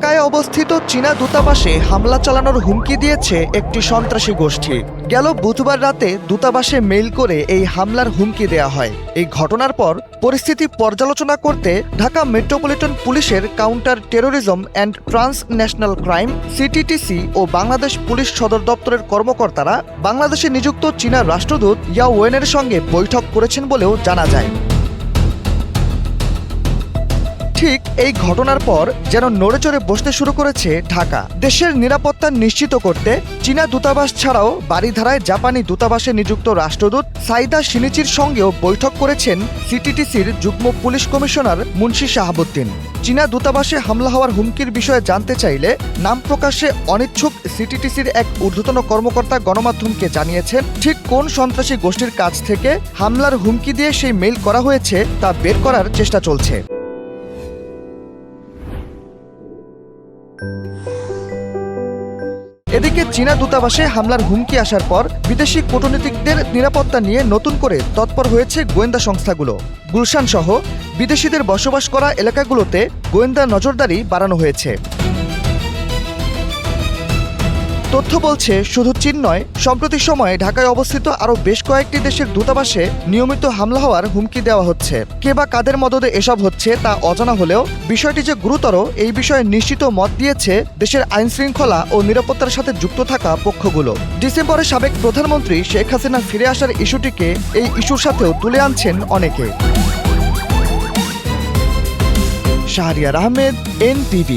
ঢাকায় অবস্থিত চীনা দূতাবাসে হামলা চালানোর হুমকি দিয়েছে একটি সন্ত্রাসী গোষ্ঠী। গেল বুধবার রাতে দূতাবাসে মেইল করে এই হামলার হুমকি দেয়া হয়। এই ঘটনার পর পরিস্থিতি পর্যালোচনা করতে ঢাকা মেট্রোপলিটন পুলিশের counter terrorism and transnational crime CTTC ও বাংলাদেশ পুলিশ সদর দপ্তরের কর্মকর্তারা বাংলাদেশে নিযুক্ত চীনা রাষ্ট্রদূত ইয়া ওয়েনের সঙ্গে বৈঠক করেছেন বলেও জানা যায়। ঠিক এই ঘটনার পর যেন নড়েচড়ে বসতে শুরু করেছে ঢাকা। দেশের নিরাপত্তা নিশ্চিত করতে চীনা দূতাবাস ছাড়াও বারিধারায় জাপানি দূতাবাসে নিযুক্ত রাষ্ট্রদূত সাইদা শিনিচির সঙ্গেও বৈঠক করেছেন সিটিটিসির যুগ্ম পুলিশ কমিশনার মুন্সি শাহাবুদ্দিন। চীনা দূতাবাসে হামলা হওয়ার হুমকির বিষয়ে জানতে চাইলে নাম প্রকাশে অনিচ্ছুক সিটিটিসির এক ঊর্ধ্বতন কর্মকর্তা গণমাধ্যমকে জানিয়েছেন, ঠিক কোন সন্ত্রাসী গোষ্ঠীর কাছ থেকে হামলার হুমকি দিয়ে সেই মেইল করা হয়েছে তা বের করার চেষ্টা চলছে। এদিকে চীনা দূতাবাসে হামলার হুমকি আসার পর বিদেশি কূটনীতিকদের নিরাপত্তা নিয়ে নতুন করে তৎপর হয়েছে গোয়েন্দা সংস্থাগুলো। গুলশান সহ বিদেশিদের বসবাস করা এলাকাগুলোতে গোয়েন্দা নজরদারি বাড়ানো হয়েছে। তথ্য বলছে, শুধু চীন নয়, সম্প্রতি সময়ে ঢাকায় অবস্থিত আরও বেশ কয়েকটি দেশের দূতাবাসে নিয়মিত হামলা হওয়ার হুমকি দেওয়া হচ্ছে। কে বা কাদের মদদে এসব হচ্ছে তা অজানা হলেও বিষয়টি যে গুরুতর এই বিষয়ে নিশ্চিত মত দিয়েছে দেশের আইনশৃঙ্খলা ও নিরাপত্তার সাথে যুক্ত থাকা পক্ষগুলো। ডিসেম্বরে সাবেক প্রধানমন্ত্রী শেখ হাসিনা ফিরে আসার ইস্যুটিকে এই ইস্যুর সাথেও তুলে আনছেন অনেকে। শাহরিয়ার আহমেদ, NTV।